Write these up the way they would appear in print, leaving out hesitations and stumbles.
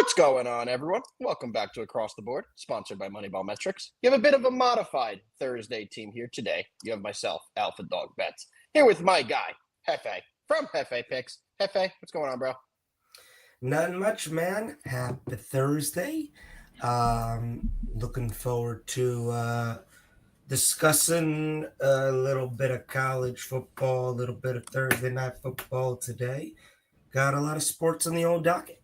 What's going on, everyone? Welcome back to Across the Board, sponsored by MoneyBall Metrics. You have a bit of a modified Thursday team here today. You have myself, Alpha Dog Bets, here with my guy, Hefe, from Hefe Picks. Hefe, what's going on, bro? Nothing much, man. Happy Thursday. Looking forward to discussing a little bit of college football, a little bit of Thursday night football today. Got a lot of sports on the old docket.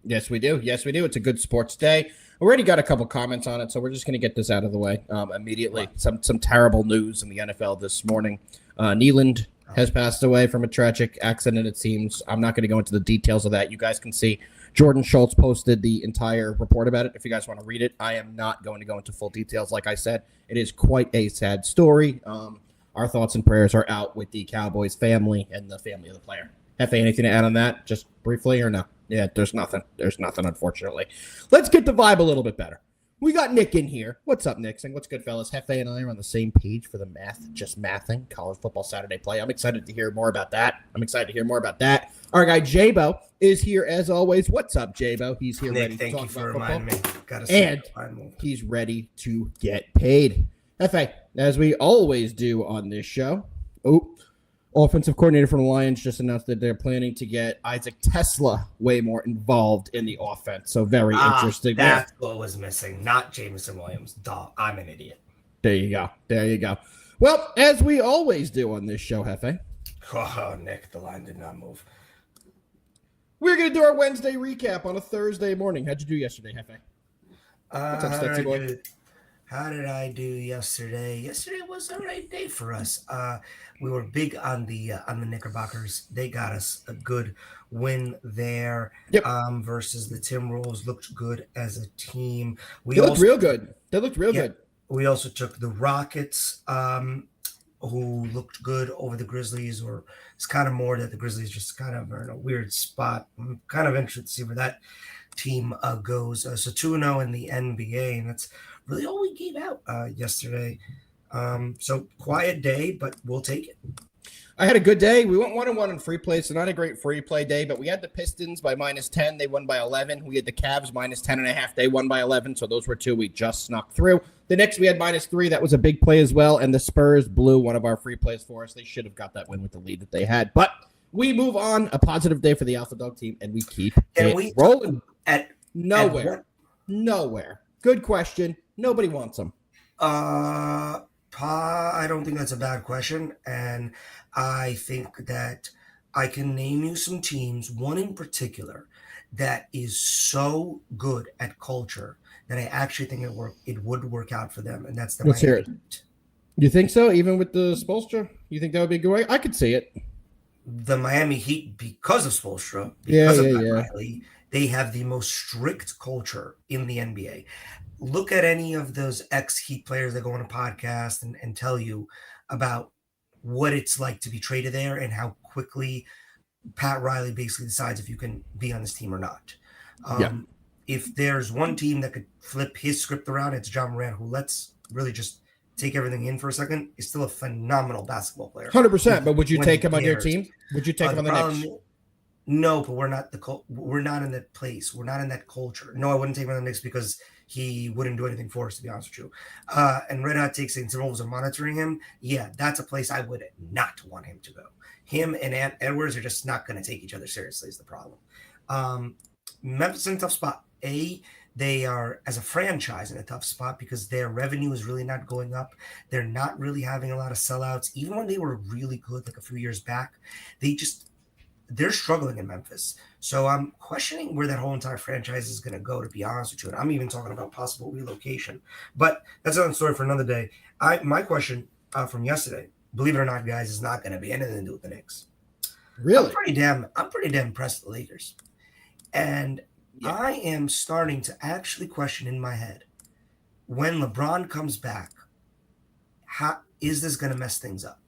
Yes, we do. Yes, we do. It's a good sports day. Already got a couple comments on it, so we're just going to get this out of the way immediately. Some terrible news in the NFL this morning. Nealand has passed away from a tragic accident, it seems. I'm not going to go into the details of that. You guys can see Jordan Schultz posted the entire report about it. If you guys want to read it, I am not going to go into full details. Like I said, it is quite a sad story. Our thoughts and prayers are out with the Cowboys family and the family of the player. Hefe, anything to add on that, just briefly, or no? Yeah, there's nothing. There's nothing, unfortunately. Let's get the vibe a little bit better. We got Nick in here. What's up, Nick? Saying, what's good, fellas? Hefe and I are on the same page for the math, just mathing, college football Saturday play. I'm excited to hear more about that. Our guy, Jabo, is here as always. What's up, Jabo? He's here Nick, ready to talk about football. Me. And he's ready to get paid. Hefe, as we always do on this show. Offensive coordinator from the Lions just announced that they're planning to get Isaac Tesla way more involved in the offense. So very interesting. That's what was missing, not Jameson Williams. Duh, I'm an idiot. There you go. Well, as we always do on this show, Hefe. Oh, Nick, the line did not move. We're going to do our Wednesday recap on a Thursday morning. How'd you do yesterday, Hefe? What's up, Stetsy boy? How did I do yesterday? Yesterday was a right day for us. We were big on the Knickerbockers. They got us a good win there. Yep. Versus the Timberwolves. Looked good as a team. They looked real good. We also took the Rockets, who looked good over the Grizzlies, or it's kind of more that the Grizzlies just kind of are in a weird spot. I'm kind of interested to see where that team goes. So 2-0 in the NBA, and that's really all we gave out yesterday. So quiet day, but we'll take it. I had a good day. We went 1-1 in free play, so not a great free play day, but we had the Pistons by -10. They won by 11. We had the Cavs -10.5. They won by 11, so those were two we just snuck through. The Knicks, we had -3. That was a big play as well, and the Spurs blew one of our free plays for us. They should have got that win with the lead that they had, but we move on. A positive day for the Alpha Dog team, and we keep rolling. Nowhere. Good question. Nobody wants them. I don't think that's a bad question. And I think that I can name you some teams, one in particular, that is so good at culture that I actually think it would work out for them. And that's the Let's hear it. You think so? Even with the Spoelstra? You think that would be a good way? I could see it. The Miami Heat, because of Spoelstra, because of Riley, they have the most strict culture in the NBA. Look at any of those ex-Heat players that go on a podcast and tell you about what it's like to be traded there and how quickly Pat Riley basically decides if you can be on this team or not. If there's one team that could flip his script around, it's John Morant, who let's really just take everything in for a second. Is still a phenomenal basketball player. 100%. But would you take him on your team? Would you take him on the Knicks? No, but we're not in that place. We're not in that culture. No, I wouldn't take him on the Knicks because he wouldn't do anything for us, to be honest with you. And Red Hot takes saying Timberwolves are monitoring him. Yeah, that's a place I would not want him to go. Him and Ant Edwards are just not going to take each other seriously is the problem. Memphis in a tough spot. They are, as a franchise, in a tough spot because their revenue is really not going up. They're not really having a lot of sellouts. Even when they were really good, like a few years back, they're struggling in Memphis. So I'm questioning where that whole entire franchise is going to go, to be honest with you. And I'm even talking about possible relocation. But that's another story for another day. My question from yesterday, believe it or not, guys, is not going to be anything to do with the Knicks. Really? I'm pretty damn impressed with the Lakers. And I am starting to actually question in my head, when LeBron comes back, how is this going to mess things up?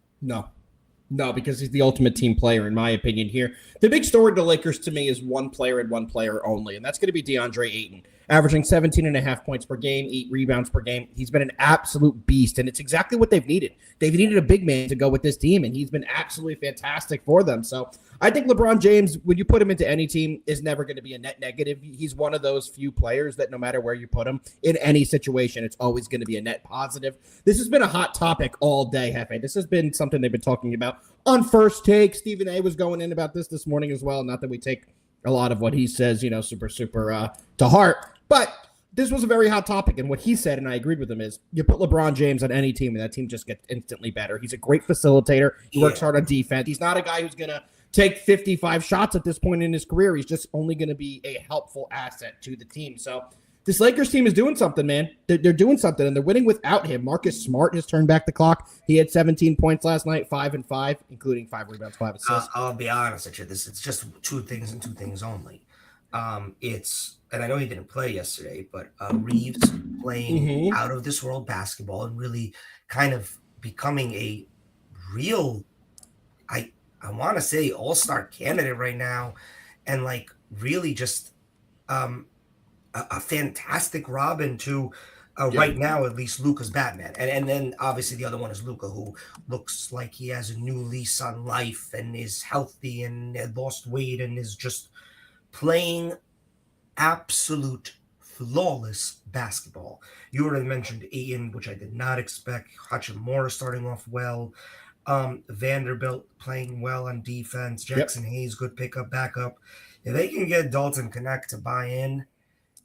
No, because he's the ultimate team player, in my opinion here. The big story to the Lakers, to me, is one player and one player only, and that's going to be DeAndre Ayton. averaging 17.5 points per game, 8 rebounds per game. He's been an absolute beast, and it's exactly what they've needed. They've needed a big man to go with this team, and he's been absolutely fantastic for them. So I think LeBron James, when you put him into any team, is never going to be a net negative. He's one of those few players that no matter where you put him, in any situation, it's always going to be a net positive. This has been a hot topic all day, Hefe. This has been something they've been talking about on First Take. Stephen A. was going in about this morning as well. Not that we take a lot of what he says, super to heart. But this was a very hot topic, and what he said, and I agreed with him, is you put LeBron James on any team, and that team just gets instantly better. He's a great facilitator. He works hard on defense. He's not a guy who's going to take 55 shots at this point in his career. He's just only going to be a helpful asset to the team. So this Lakers team is doing something, man. They're doing something, and they're winning without him. Marcus Smart has turned back the clock. He had 17 points last night, 5 and 5, including 5 rebounds, 5 assists. I'll be honest with you. It's just two things and two things only. And I know he didn't play yesterday, but Reeves playing out of this world basketball and really kind of becoming a real, I want to say, all-star candidate right now, and like really just a fantastic Robin to right now, at least Luka's Batman. And then obviously the other one is Luka, who looks like he has a new lease on life and is healthy and lost weight and is just playing absolute flawless basketball. You already mentioned Ayton, which I did not expect. Hachimura starting off well. Vanderbilt playing well on defense. Jackson Hayes, good pickup, backup. If they can get Dalton Connect to buy in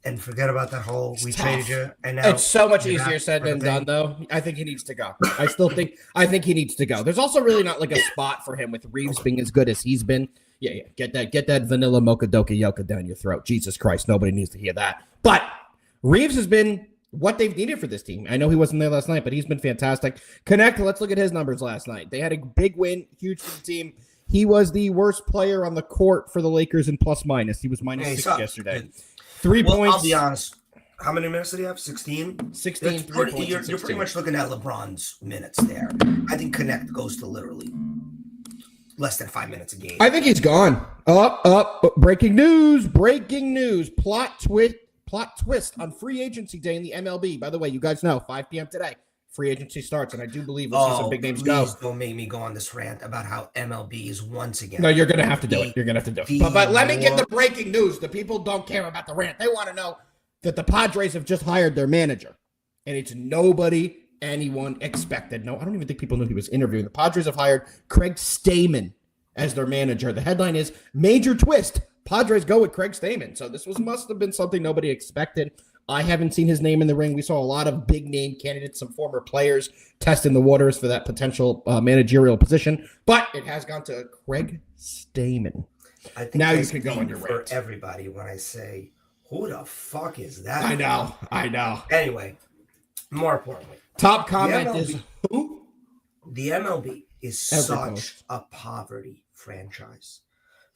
and forget about that whole we traded you, and now it's so much easier said than done, though. I think he needs to go. I think he needs to go. There's also really not like a spot for him with Reeves being as good as he's been. Yeah. Get that vanilla mocha doka yoka down your throat. Jesus Christ, nobody needs to hear that. But Reeves has been what they've needed for this team. I know he wasn't there last night, but he's been fantastic. Connect, let's look at his numbers last night. They had a big win, huge for the team. He was the worst player on the court for the Lakers in plus minus. He was minus 6 yesterday. 3 points. I'll be honest. How many minutes did he have? 16? 16. You're pretty much looking at LeBron's minutes there. I think Connect goes to literally less than 5 minutes a game. I think he's gone. Up. Breaking news. Plot twist on free agency day in the MLB. By the way, you guys know, 5 p.m. today, free agency starts, and I do believe we'll see some big names go. Please don't make me go on this rant about how MLB is once again. No, you're going to have to do it. But let me get the breaking news. The people don't care about the rant. They want to know that the Padres have just hired their manager, and it's nobody anyone expected. No, I don't even think people knew he was interviewing. The Padres have hired Craig Stammen as their manager. The headline is Major Twist. Padres go with Craig Stammen. So this must have been something nobody expected. I haven't seen his name in the ring. We saw a lot of big name candidates, some former players testing the waters for that potential managerial position, but it has gone to Craig Stammen. I think now you can go on your for rant. Everybody when I say, who the fuck is that? I know. Anyway, more importantly, top comment is who? The MLB is such a poverty franchise.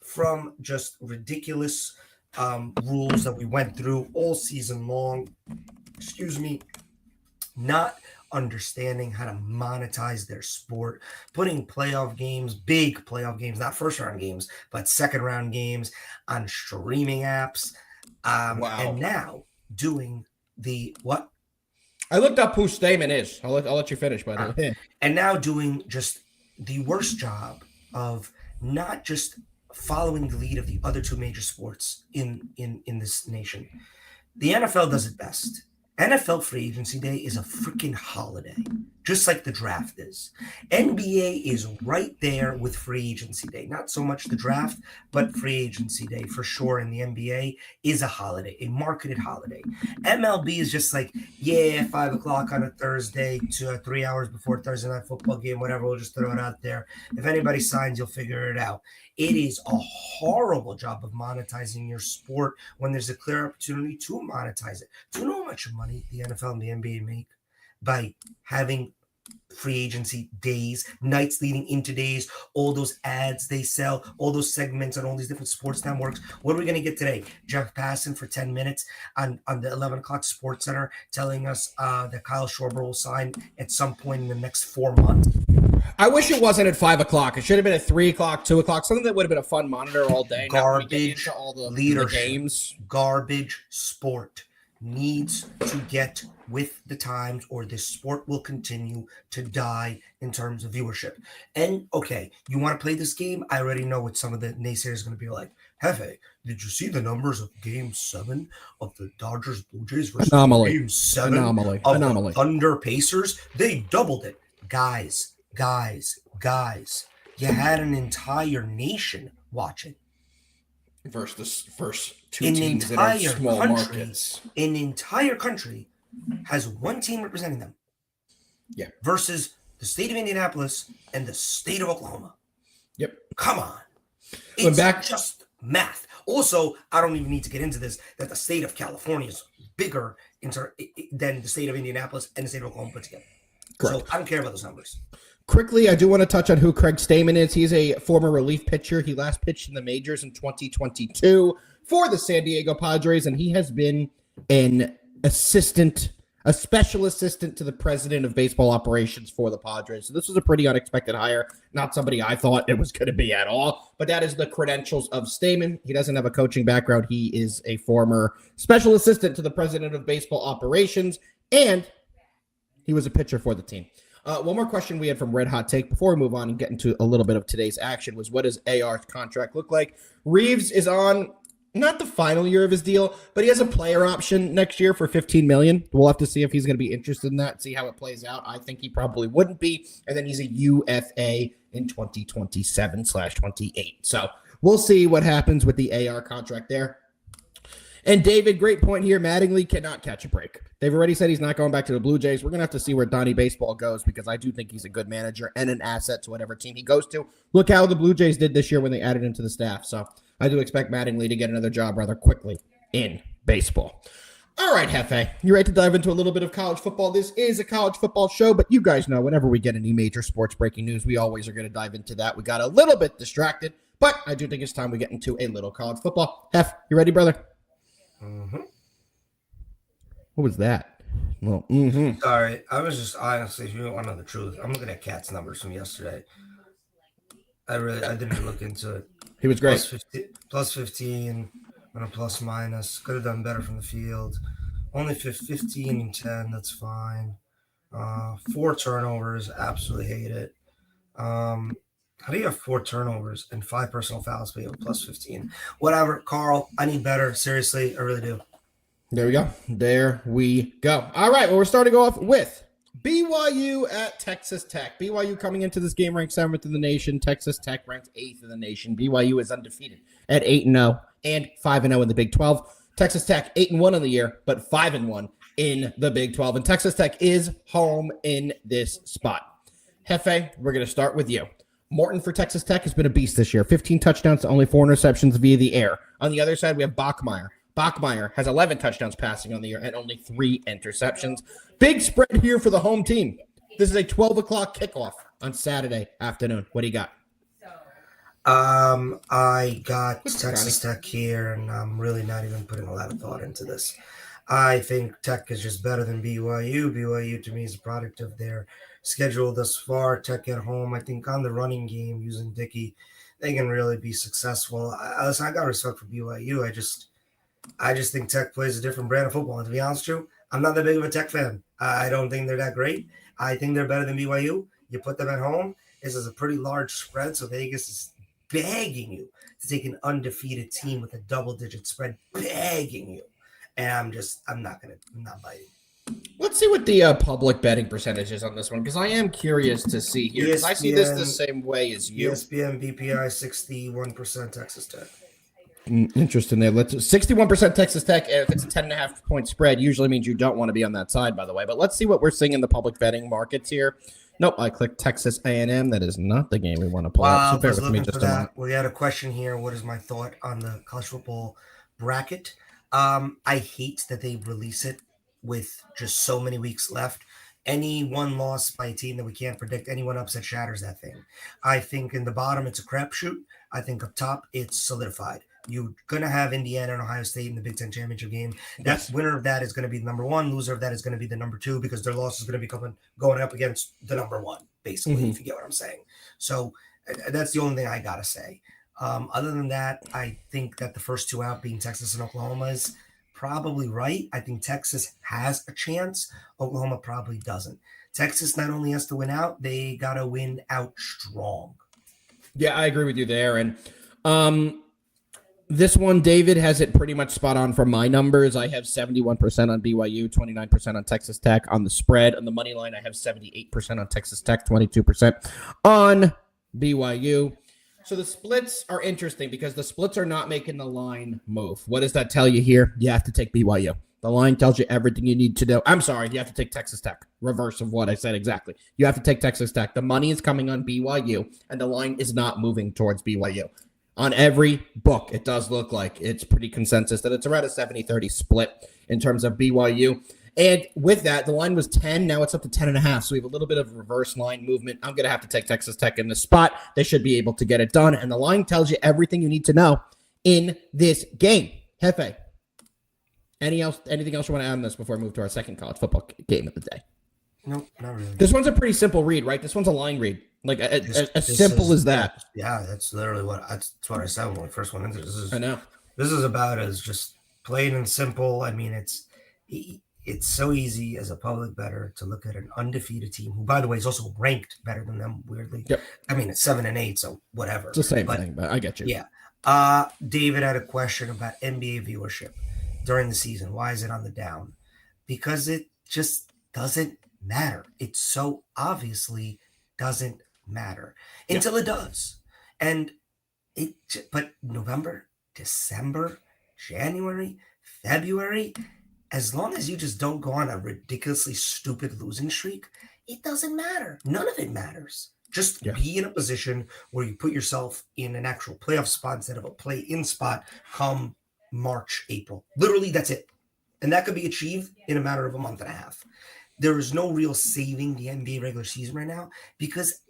From just ridiculous rules that we went through all season long, not understanding how to monetize their sport, putting playoff games, big playoff games, not first round games, but second round games on streaming apps. And now doing the what? I looked up who Stammen is. I'll let you finish, by the way. And now doing just the worst job of not just following the lead of the other two major sports in this nation. The NFL does it best. NFL free agency day is a freaking holiday, just like the draft is. NBA is right there with free agency day. Not so much the draft, but free agency day for sure. And the NBA is a holiday, a marketed holiday. MLB is just like, 5 o'clock on a Thursday to 3 hours before Thursday night football game, whatever. We'll just throw it out there. If anybody signs, you'll figure it out. It is a horrible job of monetizing your sport when there's a clear opportunity to monetize it. Do you know how much money the NFL and the NBA make by having free agency days, nights leading into days, all those ads they sell, all those segments on all these different sports networks? What are we going to get today? Jeff Passan for 10 minutes on the 11 o'clock Sports Center telling us that Kyle Schwarber will sign at some point in the next 4 months. I wish it wasn't at 5 o'clock. It should have been at 3 o'clock, 2 o'clock, something that would have been a fun monitor all day. Garbage all the leadership, games. Garbage sport. needs to get with the times, or this sport will continue to die in terms of viewership. And okay, you want to play this game? I already know what some of the naysayers are going to be like. Hefe, did you see the numbers of Game 7 of the Dodgers Blue Jays versus Game 7 of the Thunder Pacers? They doubled it. Guys. You had an entire nation watching. Versus the first two teams that are small markets. An entire country has one team representing them. Yeah. Versus the state of Indianapolis and the state of Oklahoma. Yep. Come on. It's just math. Also, I don't even need to get into this, that the state of California is bigger than the state of Indianapolis and the state of Oklahoma put together. Correct. So I don't care about those numbers. Quickly, I do want to touch on who Craig Stammen is. He's a former relief pitcher. He last pitched in the majors in 2022 for the San Diego Padres, and he has been a special assistant to the president of baseball operations for the Padres. So this was a pretty unexpected hire. Not somebody I thought it was going to be at all, but that is the credentials of Stammen. He doesn't have a coaching background. He is a former special assistant to the president of baseball operations, and he was a pitcher for the team. One more question we had from Red Hot Take before we move on and get into a little bit of today's action was, what does AR's contract look like? Reeves is on not the final year of his deal, but he has a player option next year for $15 million. We'll have to see if he's going to be interested in that, see how it plays out. I think he probably wouldn't be. And then he's a UFA in 2027/28. So we'll see what happens with the AR contract there. And David, great point here. Mattingly cannot catch a break. They've already said he's not going back to the Blue Jays. We're going to have to see where Donnie Baseball goes, because I do think he's a good manager and an asset to whatever team he goes to. Look how the Blue Jays did this year when they added him to the staff. So I do expect Mattingly to get another job rather quickly in baseball. All right, Hefe, you ready to dive into a little bit of college football? This is a college football show, but you guys know whenever we get any major sports breaking news, we always are going to dive into that. We got a little bit distracted, but I do think it's time we get into a little college football. Hef, you ready, brother? Mm-hmm. What was that? Well, Sorry, I was just honestly, if you want to know the truth, I'm looking at Cat's numbers from yesterday. I didn't look into it. He was great. Plus 15 on a plus minus. Could have done better from the field. Only 15 and 10. That's fine. 4 turnovers. Absolutely hate it. How do you have 4 turnovers and 5 personal fouls, but you have a plus 15? Whatever, Carl. I need better. Seriously, I really do. There we go. All right, well, we're starting off with BYU at Texas Tech. BYU coming into this game ranked 7th in the nation. Texas Tech ranked 8th in the nation. BYU is undefeated at 8-0 and 5-0 in the Big 12. Texas Tech 8-1 on the year, but 5-1 in the Big 12. And Texas Tech is home in this spot. Hefe, we're going to start with you. Morton for Texas Tech has been a beast this year. 15 touchdowns to only 4 interceptions via the air. On the other side, we have Bachmeier. Bachmeier has 11 touchdowns passing on the year and only 3 interceptions. Big spread here for the home team. This is a 12 o'clock kickoff on Saturday afternoon. What do you got? I got Texas Tech here, and I'm really not even putting a lot of thought into this. I think Tech is just better than BYU. BYU, to me, is a product of their schedule thus far. Tech at home, I think on the running game, using Dickey, they can really be successful. Listen, I got respect for BYU. I just think Tech plays a different brand of football. And to be honest with you, I'm not that big of a Tech fan. I don't think they're that great. I think they're better than BYU. You put them at home. This is a pretty large spread, so Vegas is begging you to take an undefeated team with a double-digit spread, begging you. And I'm not biting. Let's see what the public betting percentage is on this one, because I am curious to see here. Because I see this the same way as you. ESPN BPI 61% Texas Tech. Interesting there. 61% Texas Tech. If it's a 10.5 point spread, usually means you don't want to be on that side, by the way. But let's see what we're seeing in the public betting markets here. Nope, I clicked Texas A&M. That is not the game we want to pull up. So bear with me just a moment. We had a question here. What is my thought on the college football bracket? I hate that they release it with just so many weeks left. Any one loss by a team that we can't predict, anyone upset shatters that thing. I think in the bottom, it's a crapshoot. I think up top, it's solidified. You're going to have Indiana and Ohio State in the Big Ten championship game. That winner of that is going to be the number 1. Loser of that is going to be the number 2, because their loss is going to be going up against the number 1, basically, if you get what I'm saying. So that's the only thing I got to say. Other than that, I think that the first 2 out being Texas and Oklahoma is probably right. I think Texas has a chance. Oklahoma probably doesn't. Texas not only has to win out, they got to win out strong. Yeah, I agree with you there. And this one, David has it pretty much spot on for my numbers. I have 71% on BYU, 29% on Texas Tech. On the spread, on the money line, I have 78% on Texas Tech, 22% on BYU. So the splits are interesting because the splits are not making the line move. What does that tell you here? You have to take BYU. The line tells you everything you need to know. I'm sorry, you have to take Texas Tech. Reverse of what I said exactly. You have to take Texas Tech. The money is coming on BYU, and the line is not moving towards BYU. On every book, it does look like it's pretty consensus that it's around a 70-30 split in terms of BYU. And with that, the line was 10. Now it's up to 10.5. So we have a little bit of reverse line movement. I'm going to have to take Texas Tech in this spot. They should be able to get it done. And the line tells you everything you need to know in this game. Hefe, anything else you want to add on this before we move to our second college football game of the day? No, not really. This one's a pretty simple read, right? This one's a line read. Like as simple as that. Yeah, that's literally what I said when we first went into this. I know. This is about as just plain and simple. I mean, it's so easy as a public bettor to look at an undefeated team, who, by the way, is also ranked better than them, weirdly. Yep. I mean, it's 7-8, so whatever. It's the same thing, but I get you. Yeah. David had a question about NBA viewership during the season. Why is it on the down? Because it just doesn't matter. It so obviously doesn't matter until it does. But November, December, January, February, as long as you just don't go on a ridiculously stupid losing streak, it doesn't matter. None of it matters. Just be in a position where you put yourself in an actual playoff spot instead of a play-in spot come March, April. Literally, that's it. And that could be achieved in a matter of a month and a half. There is no real saving the NBA regular season right now because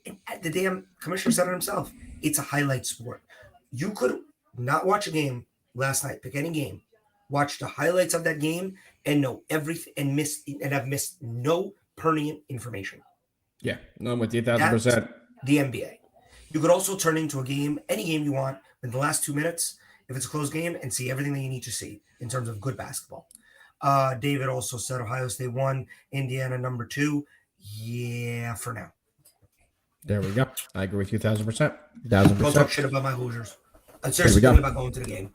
the damn commissioner said it himself. It's a highlight sport. You could not watch a game last night, pick any game, watch the highlights of that game and know everything and have missed no pertinent information. Yeah, no, I'm with you 1,000%. The NBA. You could also turn into a game, any game you want, in the last 2 minutes, if it's a close game, and see everything that you need to see in terms of good basketball. David also said Ohio State 1, Indiana number 2. Yeah, for now. There we go. I agree with you 1,000%. Don't talk shit about my Hoosiers. I'm seriously thinking about going to the game.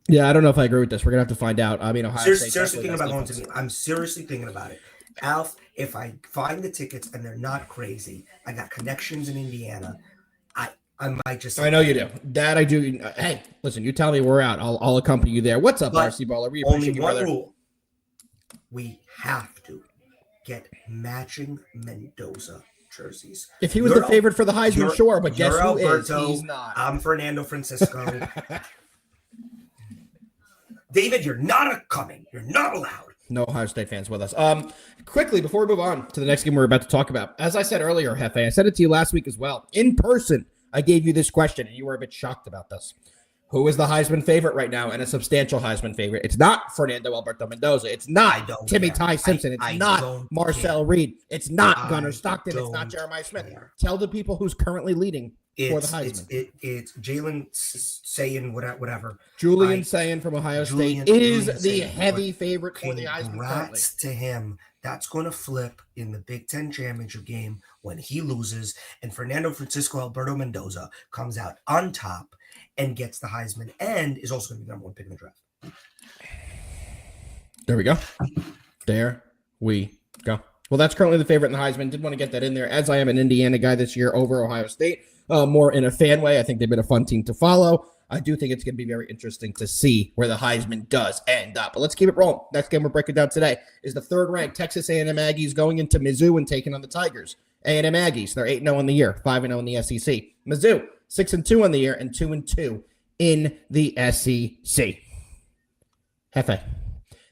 Yeah, I don't know if I agree with this. We're going to have to find out. I mean, Ohio State. Seriously thinking about going to the game. I'm seriously thinking about it. Alf, if I find the tickets and they're not crazy, I got connections in Indiana. I might just. I know you do. That I do. Hey, listen, you tell me we're out. I'll accompany you there. What's up, RC Baller? We appreciate you, brother. Only one rule. We have to get matching Mendoza jerseys. If he was the favorite for the Heisman, sure, but guess who Alberto, is? He's not. I'm Fernando Francisco. David, you're not coming. You're not allowed. No Ohio State fans with us. Quickly, before we move on to the next game we're about to talk about, as I said earlier, Hefe, I said it to you last week as well. In person, I gave you this question, and you were a bit shocked about this. Who is the Heisman favorite right now, and a substantial Heisman favorite? It's not Fernando Alberto Mendoza. It's not Timmy Ty Simpson. It's not Marcel Reed. It's not Gunnar Stockton. It's not Jeremiah Smith. Tell the people who's currently leading for the Heisman. It's Jalen saying whatever. Julian Sayin from Ohio State is the heavy favorite for the Heisman. Congrats to him. That's going to flip in the Big Ten championship game when he loses, and Fernando Francisco Alberto Mendoza comes out on top and gets the Heisman and is also going to be the number one pick in the draft. There we go. There we go. Well, that's currently the favorite in the Heisman. Did want to get that in there, as I am an Indiana guy this year over Ohio State. More in a fan way. I think they've been a fun team to follow. I do think it's going to be very interesting to see where the Heisman does end up. But let's keep it rolling. Next game we're breaking down today is the third-ranked Texas A&M Aggies going into Mizzou and taking on the Tigers. A&M Aggies, they're 8-0 in the year, 5-0 in the SEC. Mizzou, 6-2 in the year, and 2-2 in the SEC. Hefe,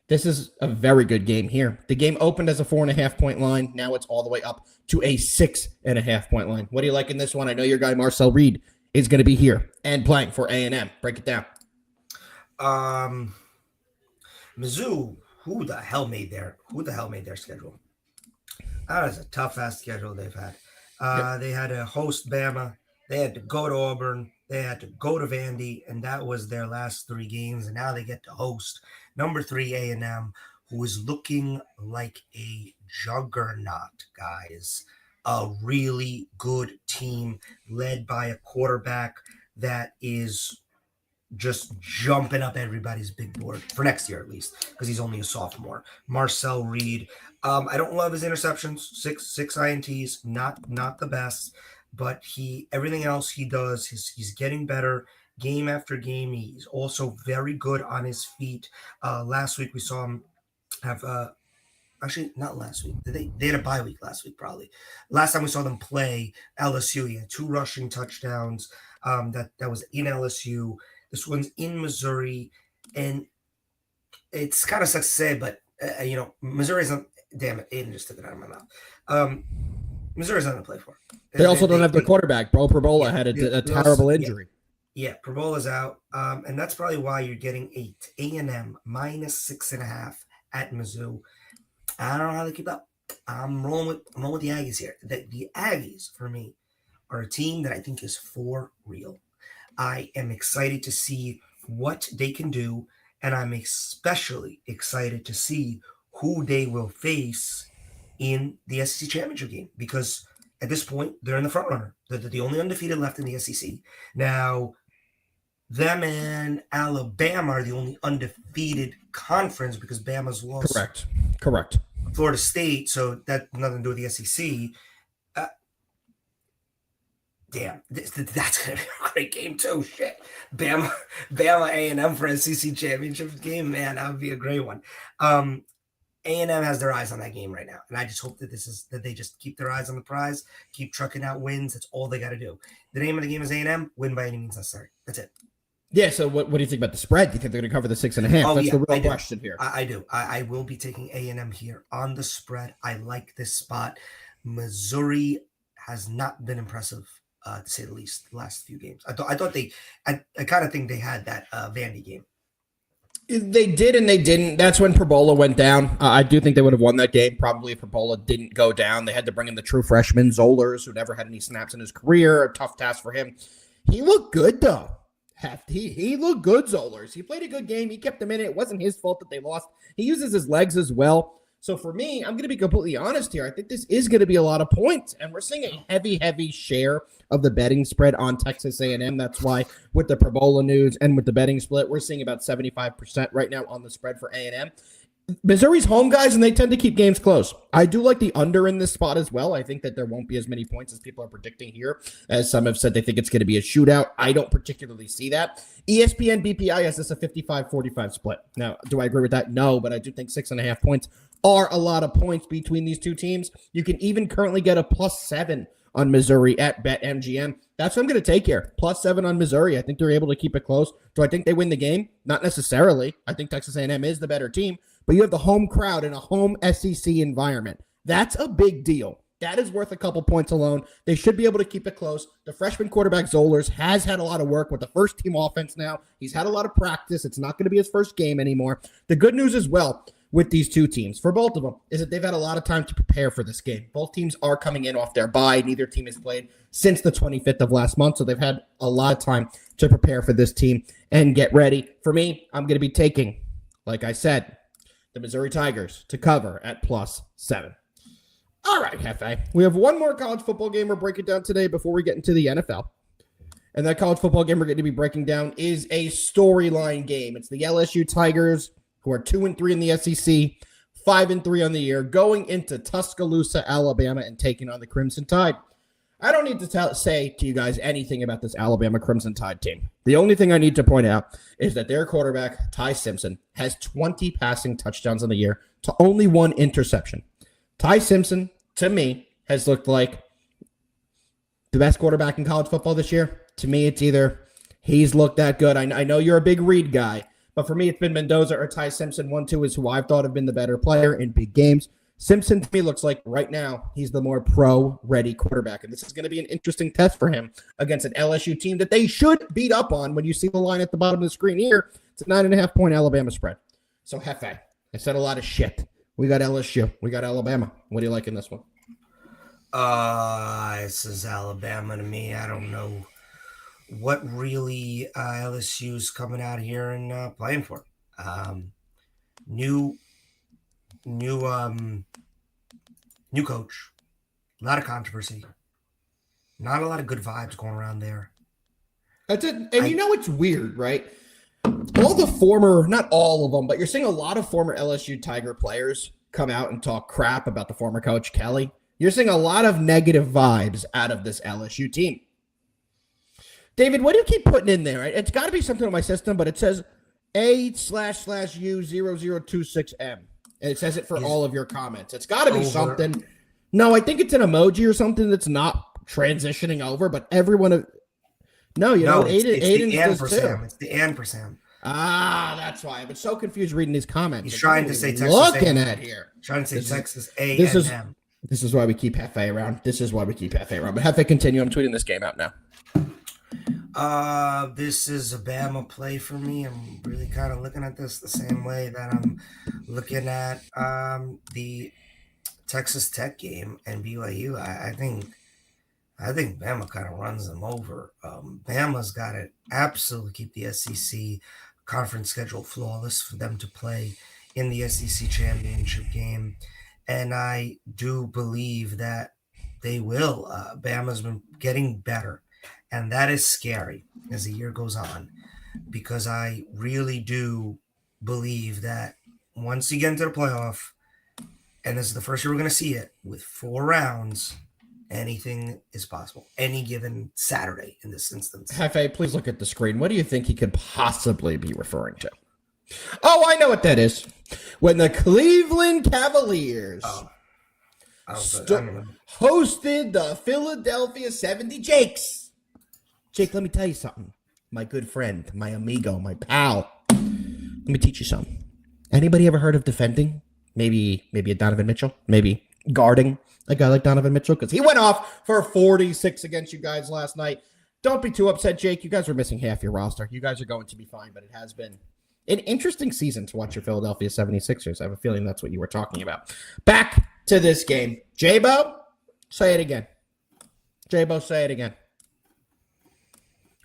this is a very good game here. The game opened as a 4.5-point line. Now it's all the way up to a 6.5-point line. What do you like in this one? I know your guy Marcel Reed is going to be here and playing for A&M. Break it down. Mizzou, who the hell made their schedule? That is a tough ass schedule they've had. They had to host Bama. They had to go to Auburn. They had to go to Vandy, and that was their last 3 games. And now they get to host number 3 A&M, who is looking like a juggernaut, guys. A really good team led by a quarterback that is just jumping up everybody's big board for next year, at least, because he's only a sophomore. Marcel Reed. I don't love his interceptions. Six INTs, not the best, but everything else he does, he's getting better game after game. He's also very good on his feet. Last week we saw him have actually not last week. They had a bye week last week, probably. Last time we saw them play LSU, he had 2 rushing touchdowns. That was in LSU. This one's in Missouri, and it's kind of sucks to say, but Missouri's not. Damn it, Aiden just took it out of my mouth. Missouri's not going to play for. They also don't have their quarterback. Bro Perbola had a terrible injury. Yeah, Perbola's out, and that's probably why you're getting 8. A&M -6.5 at Mizzou. I don't know how they keep up. I'm rolling with the Aggies here. The Aggies, for me, are a team that I think is for real. I am excited to see what they can do, and I'm especially excited to see who they will face in the SEC championship game, because at this point, they're in the front runner. They're the only undefeated left in the SEC. Now, them and Alabama are the only undefeated conference because Bama's lost. Correct. Florida State, so that nothing to do with the SEC. Damn, that's gonna be a great game too. Shit, Bama A&M for SEC championship game, man, that would be a great one. A&M has their eyes on that game right now, and I just hope that they just keep their eyes on the prize, keep trucking out wins. That's all they got to do. The name of the game is A&M. Win by any means necessary. That's it. Yeah. So what do you think about the spread? Do you think they're going to cover the 6.5? That's the real question here. I do. I will be taking A&M here on the spread. I like this spot. Missouri has not been impressive, to say the least, the last few games. I kind of think they had that Vandy game. They did and they didn't. That's when Perbola went down. I do think they would have won that game probably if Perbola didn't go down. They had to bring in the true freshman, Zollers, who never had any snaps in his career. A tough task for him. He looked good, though. He looked good, Zollers. He played a good game. He kept them in it. It wasn't his fault that they lost. He uses his legs as well. So for me, I'm going to be completely honest here. I think this is going to be a lot of points, and we're seeing a heavy share of the betting spread on Texas A&M. That's why with the Perbola news and with the betting split, we're seeing about 75% right now on the spread for A&M. Missouri's home, guys, and they tend to keep games close. I do like the under in this spot as well. I think that there won't be as many points as people are predicting here, as some have said they think it's going to be a shootout. I don't particularly see that. ESPN BPI has this a 55-45 split. Now, do I agree with that? No, but I do think 6.5 points are a lot of points between these two teams. You can even currently get a +7 on Missouri at BetMGM. That's what I'm going to take here. +7 on Missouri. I think they're able to keep it close. Do I think they win the game? Not necessarily. I think Texas A&M is the better team, but you have the home crowd in a home SEC environment. That's a big deal. That is worth a couple points alone. They should be able to keep it close. The freshman quarterback, Zollers, has had a lot of work with the first team offense now. He's had a lot of practice. It's not going to be his first game anymore. The good news as well with these two teams, for both of them, is that they've had a lot of time to prepare for this game. Both teams are coming in off their bye. Neither team has played since the 25th of last month, so they've had a lot of time to prepare for this team and get ready. For me, I'm going to be taking, like I said, the Missouri Tigers to cover at +7. All right, Hefe. We have one more college football game we're breaking down today before we get into the NFL. And that college football game we're going to be breaking down is a storyline game. It's the LSU Tigers, who are 2-3 in the SEC, 5-3 on the year, going into Tuscaloosa, Alabama, and taking on the Crimson Tide. I don't need to say to you guys anything about this Alabama Crimson Tide team. The only thing I need to point out is that their quarterback, Ty Simpson, has 20 passing touchdowns on the year to only 1 interception. Ty Simpson, to me, has looked like the best quarterback in college football this year. To me, it's either he's looked that good. I know you're a big Reed guy, but for me, it's been Mendoza or Ty Simpson. 1-2 is who I've thought have been the better player in big games. Simpson, to me, looks like right now he's the more pro-ready quarterback, and this is going to be an interesting test for him against an LSU team that they should beat up on. When you see the line at the bottom of the screen here, it's a 9.5-point Alabama spread. So, Hefe, I said a lot of shit. We got LSU. We got Alabama. What do you like in this one? This is Alabama to me. I don't know what really LSU's coming out here and playing for. New new coach, a lot of controversy, not a lot of good vibes going around there. That's it. And it's weird, right? All the former, not all of them, but you're seeing a lot of former LSU Tiger players come out and talk crap about the former coach, Kelly. You're seeing a lot of negative vibes out of this LSU team. David, what do you keep putting in there? It's got to be something on my system, but it says A//U0026M. And it says it for all of your comments. It's got to be something. No, I think it's an emoji or something that's not transitioning over, but everyone. No, Aiden does too. It's the ampersand. Ah, that's why. I've been so confused reading these comments. He's trying to say Texas. Looking at here. Trying to say Texas A&M. This is why we keep Hefe around. But Hefe, continue. I'm tweeting this game out now. This is a Bama play for me. I'm really kind of looking at this the same way that I'm looking at the Texas Tech game and BYU. I think Bama kind of runs them over. Bama's got to absolutely keep the SEC conference schedule flawless for them to play in the SEC championship game. And I do believe that they will. Bama's been getting better. And that is scary as the year goes on, because I really do believe that once you get into the playoff, and this is the first year we're going to see it, with 4 rounds, anything is possible. Any given Saturday in this instance. Hefe, please look at the screen. What do you think he could possibly be referring to? Oh, I know what that is. When the Cleveland Cavaliers hosted the Philadelphia 70 Jakes. Jake, let me tell you something. My good friend, my amigo, my pal. Let me teach you something. Anybody ever heard of defending? Maybe a Donovan Mitchell? Maybe guarding a guy like Donovan Mitchell? Because he went off for 46 against you guys last night. Don't be too upset, Jake. You guys are missing half your roster. You guys are going to be fine, but it has been an interesting season to watch your Philadelphia 76ers. I have a feeling that's what you were talking about. Back to this game. J-Bo, say it again. J-Bo, say it again.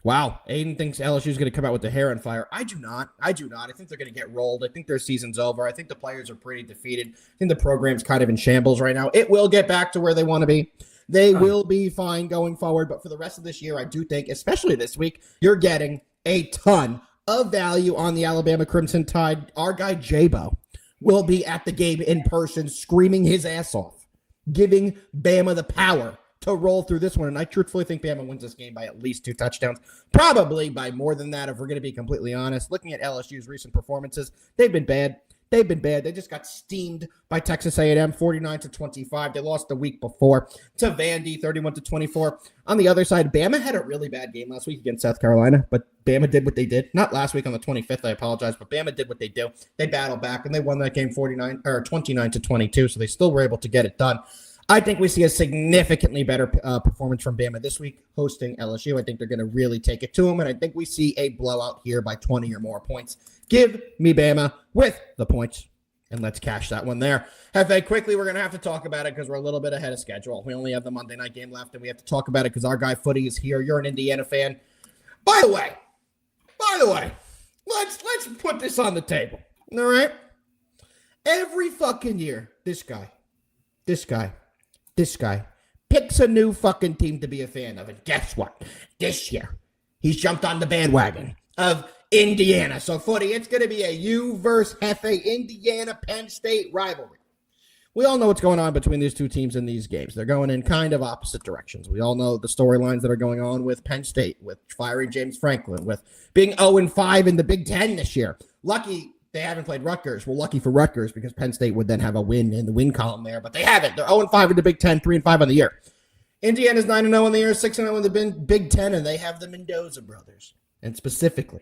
Wow, Aiden thinks LSU is going to come out with the hair on fire. I do not. I think they're going to get rolled. I think their season's over. I think the players are pretty defeated. I think the program's kind of in shambles right now. It will get back to where they want to be. They will be fine going forward. But for the rest of this year, I do think, especially this week, you're getting a ton of value on the Alabama Crimson Tide. Our guy J-Bo will be at the game in person, screaming his ass off, giving Bama the power to roll through this one. And I truthfully think Bama wins this game by at least 2 touchdowns, probably by more than that if we're going to be completely honest. Looking at LSU's recent performances, they've been bad. They just got steamed by Texas A&M 49-25. They lost the week before to Vandy 31-24. On the other side, Bama had a really bad game last week against South Carolina, but Bama did what they did. Not last week on the 25th, I apologize, but Bama did what they do. They battled back and they won that game 29-22, so they still were able to get it done. I think we see a significantly better performance from Bama this week hosting LSU. I think they're going to really take it to them, and I think we see a blowout here by 20 or more points. Give me Bama with the points, and let's cash that one there. Hefe, quickly, we're going to have to talk about it because we're a little bit ahead of schedule. We only have the Monday night game left, and we have to talk about it because our guy Footy is here. You're an Indiana fan. By the way, let's put this on the table, all right? Every fucking year, this guy picks a new fucking team to be a fan of. And guess what? This year, he's jumped on the bandwagon of Indiana. So, Footy, it's going to be a U versus Hefe Indiana-Penn State rivalry. We all know what's going on between these two teams in these games. They're going in kind of opposite directions. We all know the storylines that are going on with Penn State, with firing James Franklin, with being 0-5 in the Big Ten this year. Lucky they haven't played Rutgers. Well, lucky for Rutgers because Penn State would then have a win in the win column there, but they haven't. They're 0-5 in the Big Ten, 3-5 on the year. Indiana's 9-0 in the year, 6-0 in the Big Ten, and they have the Mendoza brothers, and specifically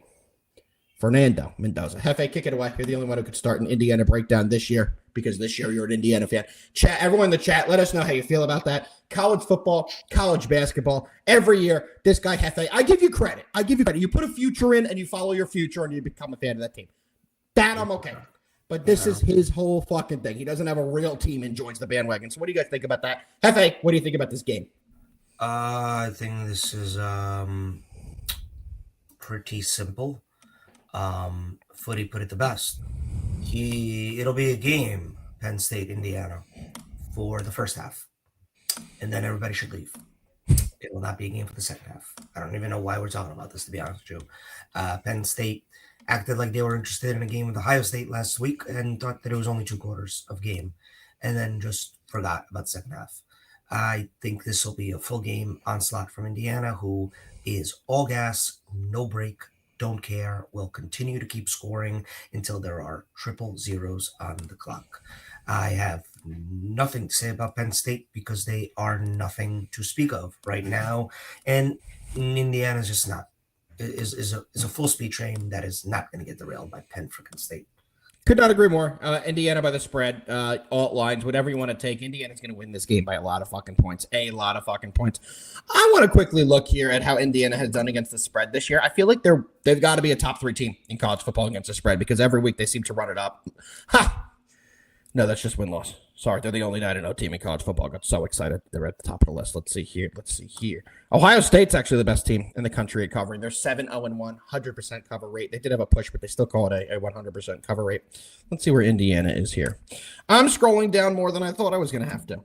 Fernando Mendoza. Hefe, kick it away. You're the only one who could start an Indiana breakdown this year because this year you're an Indiana fan. Chat, everyone in the chat, let us know how you feel about that. College football, college basketball, every year, this guy Hefe, I give you credit. You put a future in and you follow your future and you become a fan of that team. That I'm okay. But this is his whole fucking thing. He doesn't have a real team and joins the bandwagon. So what do you guys think about that? Hefe, what do you think about this game? I think this is pretty simple. Footy put it the best. It'll be a game, Penn State, Indiana, for the first half, and then everybody should leave. It will not be a game for the second half. I don't even know why we're talking about this, to be honest with you. Penn State acted like they were interested in a game with Ohio State last week and thought that it was only 2 quarters of game, and then just forgot about the second half. I think this will be a full game onslaught from Indiana, who is all gas, no break, don't care, will continue to keep scoring until there are triple zeros on the clock. I have nothing to say about Penn State because they are nothing to speak of right now, and Indiana's just not is a full speed train that is not going to get derailed by Penn freaking State. Could not agree more. Indiana by the spread, alt lines, whatever you want to take. Indiana's going to win this game by a lot of fucking points. I want to quickly look here at how Indiana has done against the spread this year. I feel like they've got to be a top 3 team in college football against the spread because every week they seem to run it up. Ha! No, that's just win-loss. Sorry, they're the only 9-0 team in college football. I got so excited. They're at the top of the list. Let's see here. Ohio State's actually the best team in the country at covering. They're 7-0-1, 100% cover rate. They did have a push, but they still call it a 100% cover rate. Let's see where Indiana is here. I'm scrolling down more than I thought I was going to have to.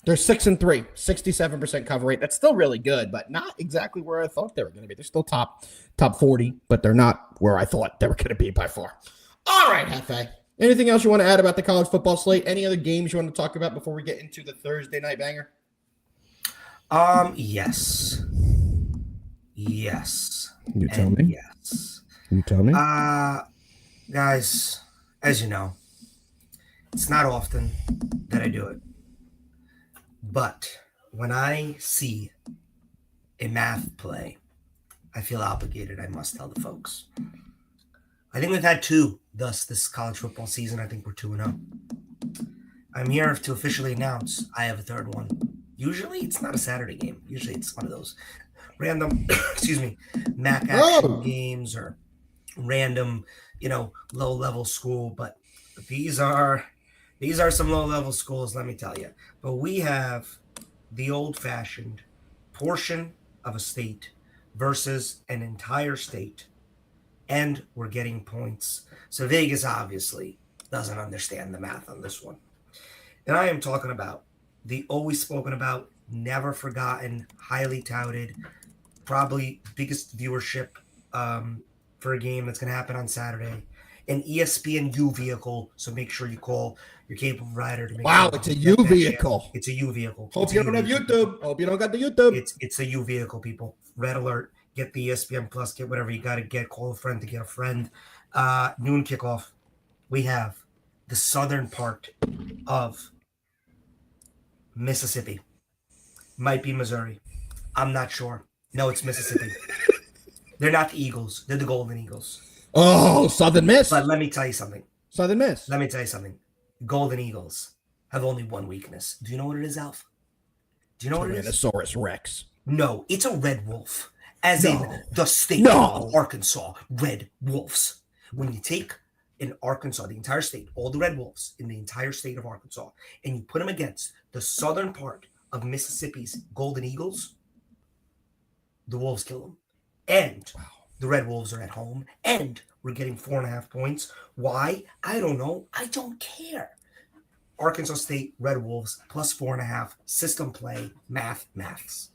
They're 6-3, 67% cover rate. That's still really good, but not exactly where I thought they were going to be. They're still top 40, but they're not where I thought they were going to be by far. All right, Hefe. Anything else you want to add about the college football slate? Any other games you want to talk about before we get into the Thursday night banger? Yes. You tell me. Yes. You tell me. Guys, as you know, it's not often that I do it. But when I see a math play, I feel obligated. I must tell the folks. I think we've had 2 thus this college football season. I think we're 2-0. I'm here to officially announce I have a 3rd one. Usually it's not a Saturday game. Usually it's one of those random, MAC action games or random, low-level school. But these are some low-level schools, let me tell you. But we have the old-fashioned portion of a state versus an entire state. And we're getting points. So Vegas obviously doesn't understand the math on this one. And I am talking about the always spoken about, never forgotten, highly touted, probably biggest viewership for a game that's going to happen on Saturday. An ESPN U vehicle, so make sure you call your cable provider to make sure. It's a U vehicle. It's a U vehicle. Hope you don't have YouTube. Hope you don't got the YouTube. It's a U vehicle, people. Red alert. Get the ESPN Plus, get whatever you got to get. Call a friend to get a friend. Noon kickoff. We have the southern part of Mississippi. Might be Missouri. I'm not sure. No, it's Mississippi. They're not the Eagles. They're the Golden Eagles. Oh, Southern Miss. But let me tell you something. Southern Miss. Golden Eagles have only one weakness. Do you know what it is, Alf? Do you know what it is? Tyrannosaurus Rex. No, it's a red wolf. As in the state of Arkansas, red wolves. When you take in Arkansas, the entire state, all the red wolves in the entire state of Arkansas, and you put them against the southern part of Mississippi's Golden Eagles, the wolves kill them. And the red wolves are at home, and we're getting 4.5 points. Why? I don't know. I don't care. Arkansas State, red wolves, plus 4.5, system play, maths.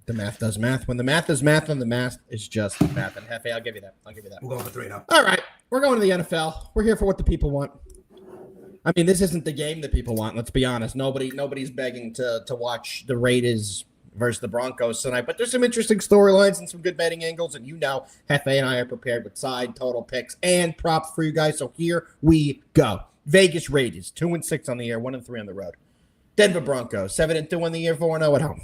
The math does math. When the math is math, and the math is just math. And Hefe, I'll give you that. We're going for 3-0. All right. We're going to the NFL. We're here for what the people want. I mean, this isn't the game that people want. Let's be honest. Nobody's begging to watch the Raiders versus the Broncos tonight. But there's some interesting storylines and some good betting angles. And Hefe and I are prepared with side total picks and props for you guys. So here we go. Vegas Raiders, 2-6 on the year, 1-3 on the road. Denver Broncos, 7-2 on the year, 4-0 at home.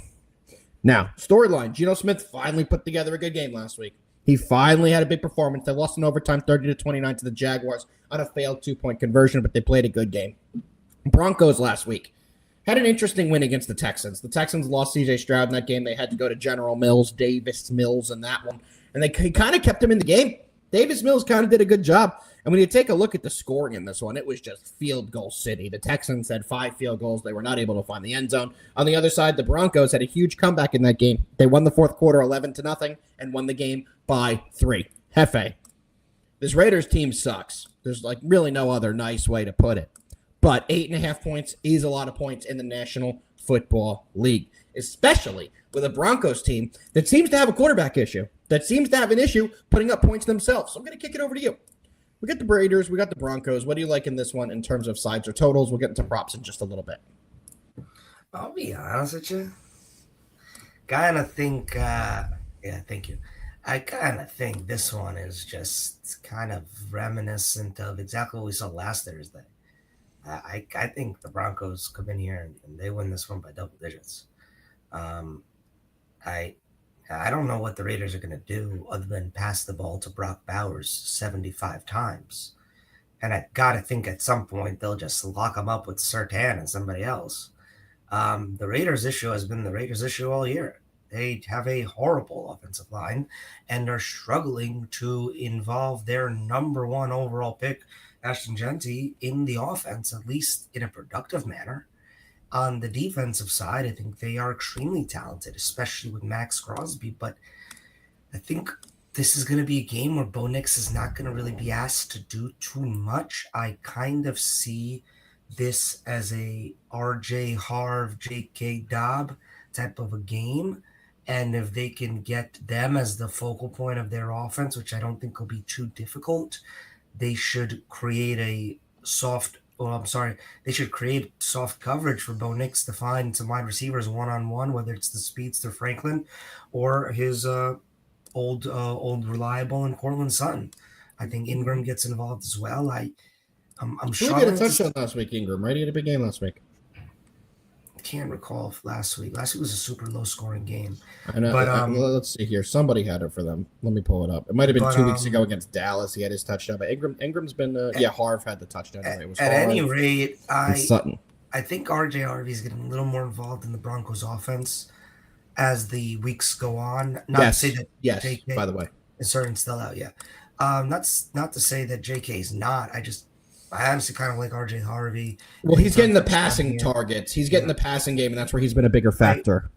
Now, storyline, Geno Smith finally put together a good game last week. He finally had a big performance. They lost in overtime 30-29 to the Jaguars on a failed 2-point conversion, but they played a good game. Broncos last week had an interesting win against the Texans. The Texans lost C.J. Stroud in that game. They had to go to General Mills, Davis Mills in that one, and they kind of kept him in the game. Davis Mills kind of did a good job. And when you take a look at the scoring in this one, it was just field goal city. The Texans had 5 field goals. They were not able to find the end zone. On the other side, the Broncos had a huge comeback in that game. They won the fourth quarter 11-0 and won the game by 3. Hefe. This Raiders team sucks. There's like really no other nice way to put it. But 8.5 points is a lot of points in the National Football League, especially with a Broncos team that seems to have a quarterback issue, that seems to have an issue putting up points themselves. So I'm going to kick it over to you. We got the Raiders. We got the Broncos. What do you like in this one in terms of sides or totals? We'll get into props in just a little bit. I'll be honest with you. Kind of think, thank you. I kind of think this one is just kind of reminiscent of exactly what we saw last Thursday. I think the Broncos come in here and they win this one by double digits. I don't know what the Raiders are going to do other than pass the ball to Brock Bowers 75 times. And I got to think at some point they'll just lock him up with Surtain and somebody else. The Raiders' issue has been the Raiders' issue all year. They have a horrible offensive line and are struggling to involve their number 1 overall pick, Ashton Jeanty, in the offense, at least in a productive manner. On the defensive side, I think they are extremely talented, especially with Max Crosby. But I think this is going to be a game where Bo Nix is not going to really be asked to do too much. I kind of see this as a RJ Harv, J.K. Dobb type of a game. And if they can get them as the focal point of their offense, which I don't think will be too difficult, they should create they should create soft coverage for Bo Nix to find some wide receivers one-on-one, whether it's the speedster Franklin or his old reliable and Cortland Sutton. I think Ingram gets involved as well. I'm sure he had a touchdown last week, Ingram, right? He had a big game last week. I can't recall if last week. Last week was a super low-scoring game. I know. But let's see here. Somebody had it for them. Let me pull it up. It might have been 2 weeks ago against Dallas. He had his touchdown. But Ingram's been Harv had the touchdown. It was at Harv any rate, Sutton. I think RJ Harvey is getting a little more involved in the Broncos offense as the weeks go on. Not to say that JK, by the way, is certainly still out. Yeah, not to say that JK is not. I honestly kind of like RJ Harvey. Well, he's getting the passing targets. He's getting the passing game, and that's where he's been a bigger factor.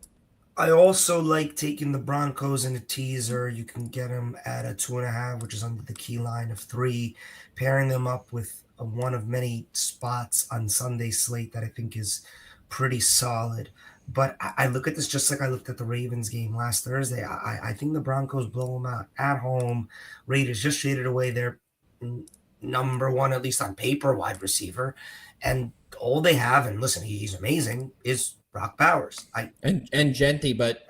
I also like taking the Broncos in a teaser. You can get them at a 2.5, which is under the key line of 3, pairing them up with one of many spots on Sunday slate that I think is pretty solid. But I look at this just like I looked at the Ravens game last Thursday. I think the Broncos blow them out at home. Raiders just traded away their number 1, at least on paper, wide receiver. And all they have, and listen, he's amazing, is Brock Bowers. And Jeanty, but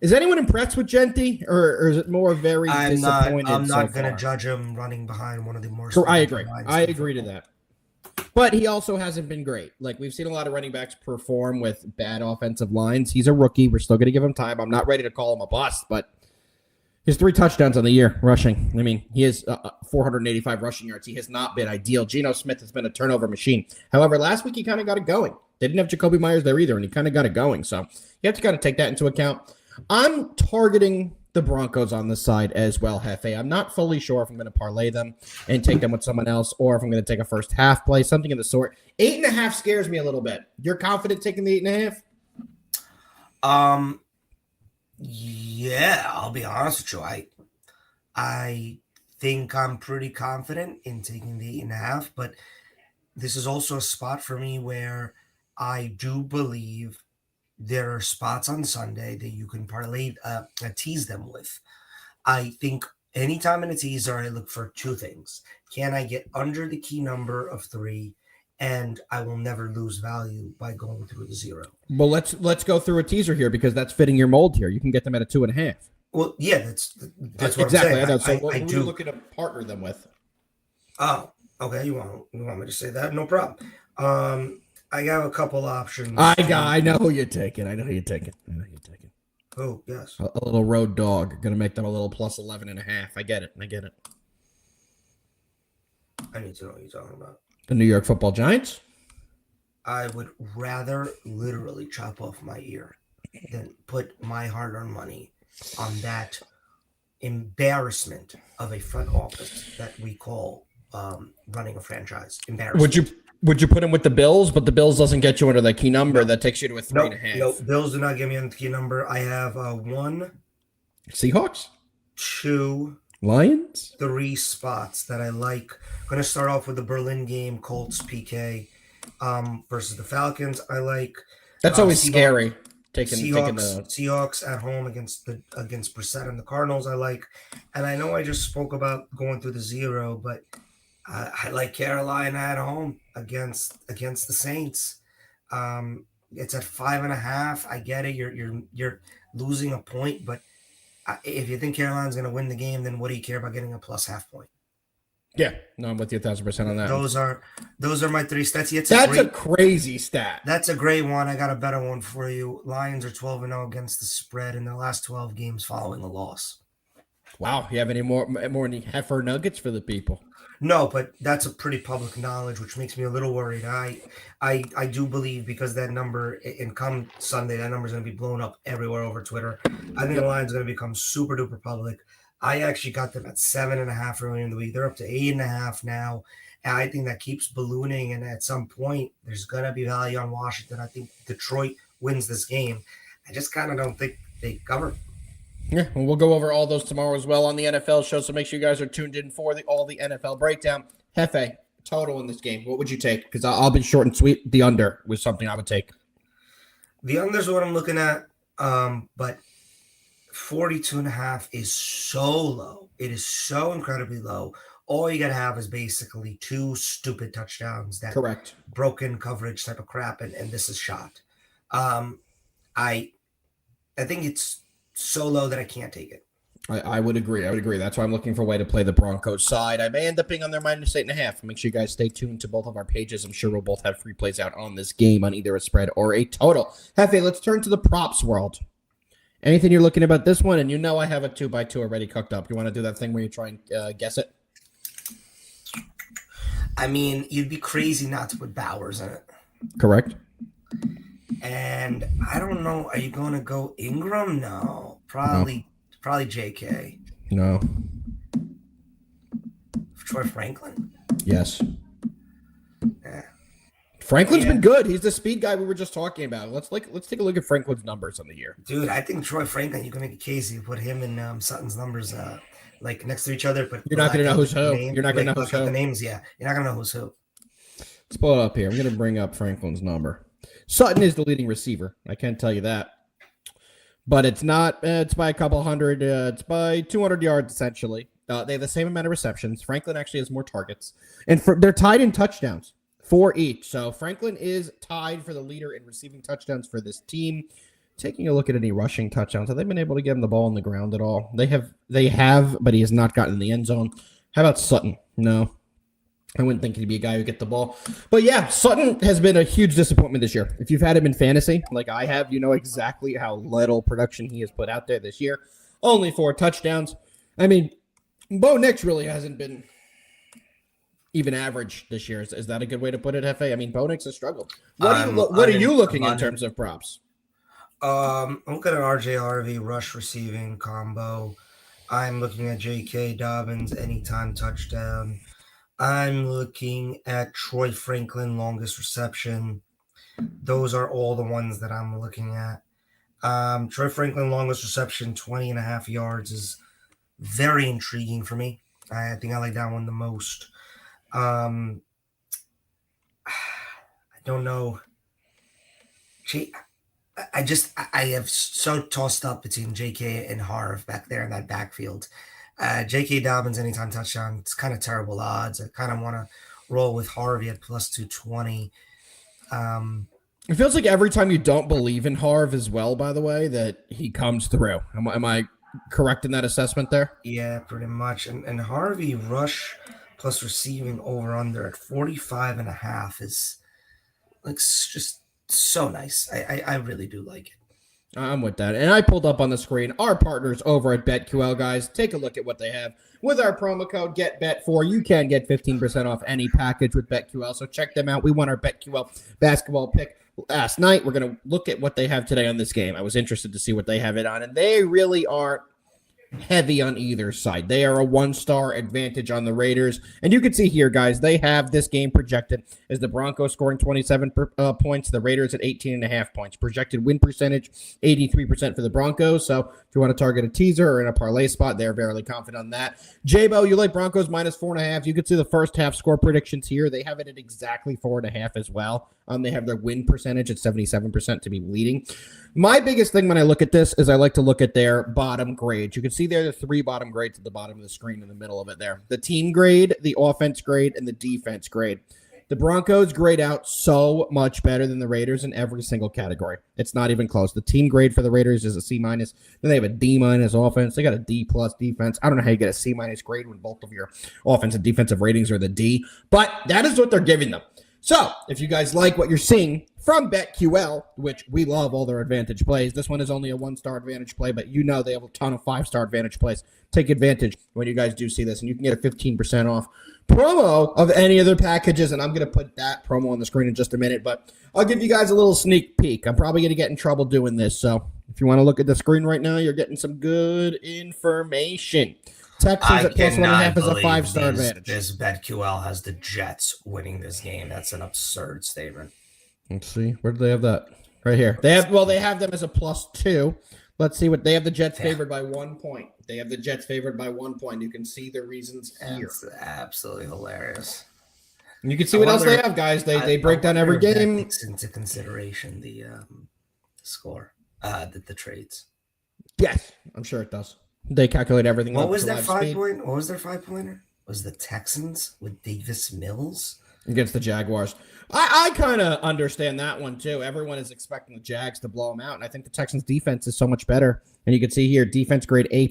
is anyone impressed with Jeanty, or is it more very disappointed? I'm not going to judge him running behind one of the more. I agree to that. But he also hasn't been great. Like, we've seen a lot of running backs perform with bad offensive lines. He's a rookie. We're still going to give him time. I'm not ready to call him a bust, but his 3 touchdowns on the year rushing. I mean, he has 485 rushing yards. He has not been ideal. Geno Smith has been a turnover machine. However, last week he kind of got it going. They didn't have Jacoby Myers there either, and he kind of got it going. So you have to kind of take that into account. I'm targeting the Broncos on this side as well, Hefe. I'm not fully sure if I'm going to parlay them and take them with someone else, or if I'm going to take a first half play, something of the sort. 8.5 scares me a little bit. You're confident taking the 8.5? Yeah, I'll be honest with you. I think I'm pretty confident in taking the 8.5, but this is also a spot for me where I do believe there are spots on Sunday that you can parlay, tease them with. I think anytime in a teaser, I look for 2 things. Can I get under the key number of 3? And I will never lose value by going through the 0. Well, let's go through a teaser here, because that's fitting your mold here. You can get them at a 2.5. Well, yeah, that's what exactly. I'm saying. So what are you looking to partner them with? Oh, okay. You want me to say that? No problem. I have a couple options. I know who you're taking. Oh, yes. A little road dog. Going to make them a little plus 11.5. I get it. I need to know what you're talking about. The New York Football Giants? I would rather literally chop off my ear than put my hard-earned money on that embarrassment of a front office that we call running a franchise. Embarrassment. Would you put him with the Bills? But the Bills doesn't get you under that key number. That takes you to a 3.5. No, Bills do not give me a key number. I have 1, Seahawks, 2, Lions, 3 spots that I like. I'm going to start off with the Berlin game, Colts PK versus the Falcons. I like. That's always scary. Seahawks at home against Brissett and the Cardinals. I like, and I know I just spoke about going through the 0, but I like Carolina at home against the Saints. It's at 5.5. I get it. You're losing a point, but if you think Carolina's going to win the game, then what do you care about getting a plus half point? Yeah, no, I'm with you 1,000% on that. Those are my 3 stats. That's a crazy stat. That's a great one. I got a better one for you. Lions are 12-0 against the spread in their last 12 games following a loss. Wow, you have any more any heifer nuggets for the people? No, but that's a pretty public knowledge, which makes me a little worried. I do believe because that number, and come Sunday, that number is going to be blown up everywhere over Twitter. I think the line's going to become super duper public. I actually got them at 7.5 earlier in the week. They're up to 8.5 now. And I think that keeps ballooning. And at some point, there's going to be value on Washington. I think Detroit wins this game. I just kind of don't think they cover. Yeah, well, we'll go over all those tomorrow as well on the NFL show. So make sure you guys are tuned in for all the NFL breakdown. Hefe, total in this game. What would you take? Because I'll be short and sweet. The under was something I would take. The under is what I'm looking at. But 42.5 is so low. It is so incredibly low. All you got to have is basically 2 stupid touchdowns. That correct. Broken coverage type of crap, and this is shot. I think it's so low that I can't take it. I would agree. That's why I'm looking for a way to play the Broncos side. I may end up being on their -8.5. Make sure you guys stay tuned to both of our pages. I'm sure we'll both have free plays out on this game on either a spread or a total. Hefe, let's turn to the props world. Anything you're looking about this one? And you know I have a 2x2 already cooked up. You want to do that thing where you try and guess it? I mean, you'd be crazy not to put Bowers in it. Correct. And I don't know. Are you going to go Ingram? No. Probably JK. No. Troy Franklin? Yes. Yeah. Franklin's been good. He's the speed guy we were just talking about. Let's take a look at Franklin's numbers on the year. Dude, I think Troy Franklin, you can make it crazy. Put him and Sutton's numbers like next to each other. But you're not going to know who's who. You're not going to know who's who. The names, yeah. You're not going to know who's who. Let's pull it up here. I'm going to bring up Franklin's number. Sutton is the leading receiver. I can't tell you that. But it's not. It's by a couple hundred. It's by 200 yards, essentially. They have the same amount of receptions. Franklin actually has more targets. And they're tied in touchdowns. 4 each. So Franklin is tied for the leader in receiving touchdowns for this team. Taking a look at any rushing touchdowns, have they been able to get him the ball on the ground at all? They have, but he has not gotten in the end zone. How about Sutton? No. I wouldn't think he'd be a guy who get the ball. But yeah, Sutton has been a huge disappointment this year. If you've had him in fantasy, like I have, you know exactly how little production he has put out there this year. Only 4 touchdowns. I mean, Bo Nix really hasn't been even average this year. Is that a good way to put it, Hefe? I mean, Bo Nix has struggled. What are you looking in terms of props? I'm looking at RJ rush receiving combo. I'm looking at J.K. Dobbins anytime touchdown. I'm looking at Troy Franklin longest reception. Those are all the ones that I'm looking at. Troy Franklin longest reception, 20.5 yards is very intriguing for me. I think I like that one the most. I don't know. I have so tossed up between JK and Harv back there in that backfield. J.K. Dobbins anytime touchdown, it's kind of terrible odds. I kind of want to roll with Harvey at plus 220. It feels like every time you don't believe in Harv as well, by the way, that he comes through. Am I correct in that assessment there? Yeah, pretty much. And Harvey rush plus receiving over under at 45.5 is like just so nice. I really do like it. I'm with that. And I pulled up on the screen our partners over at BetQL, guys. Take a look at what they have. With our promo code GetBet4, you can get 15% off any package with BetQL. So check them out. We won our BetQL basketball pick last night. We're going to look at what they have today on this game. I was interested to see what they have it on. And they really are heavy on either side. They are a 1-star advantage on the Raiders. And you can see here, guys, they have this game projected as the Broncos scoring 27 points, the Raiders at 18.5 points. Projected win percentage, 83% for the Broncos. So if you want to target a teaser or in a parlay spot, they're fairly confident on that. J-Bo, you like Broncos minus 4.5. You can see the first half score predictions here. They have it at exactly 4.5 as well. They have their win percentage at 77% to be leading. My biggest thing when I look at this is I like to look at their bottom grades. You can see there are the 3 bottom grades at the bottom of the screen in the middle of it there. The team grade, the offense grade, and the defense grade. The Broncos grade out so much better than the Raiders in every single category. It's not even close. The team grade for the Raiders is a C-. Then they have a D- offense. They got a D+ defense. I don't know how you get a C- grade when both of your offensive and defensive ratings are the D, but that is what they're giving them. So, if you guys like what you're seeing from BetQL, which we love all their advantage plays, this one is only a 1-star advantage play, but you know they have a ton of 5-star advantage plays. Take advantage when you guys do see this, and you can get a 15% off promo of any of their packages, and I'm going to put that promo on the screen in just a minute, but I'll give you guys a little sneak peek. I'm probably going to get in trouble doing this, so if you want to look at the screen right now, you're getting some good information. Texans at plus 1.5 is a 5-star advantage. This BetQL has the Jets winning this game. That's an absurd statement. Let's see. Where do they have that? Right here. They have them as a +2. Let's see what they have. The Jets favored by 1 point. They have the Jets favored by 1 point. You can see the reasons here. That's absolutely hilarious. And you can see what else they have, guys. They break down every game. That takes into consideration the score, the trades. Yes, I'm sure it does. They calculate everything. What was their 5-point? What was their 5-pointer? Was the Texans with Davis Mills against the Jaguars? I kind of understand that one too. Everyone is expecting the Jags to blow them out, and I think the Texans' defense is so much better. And you can see here, defense grade A+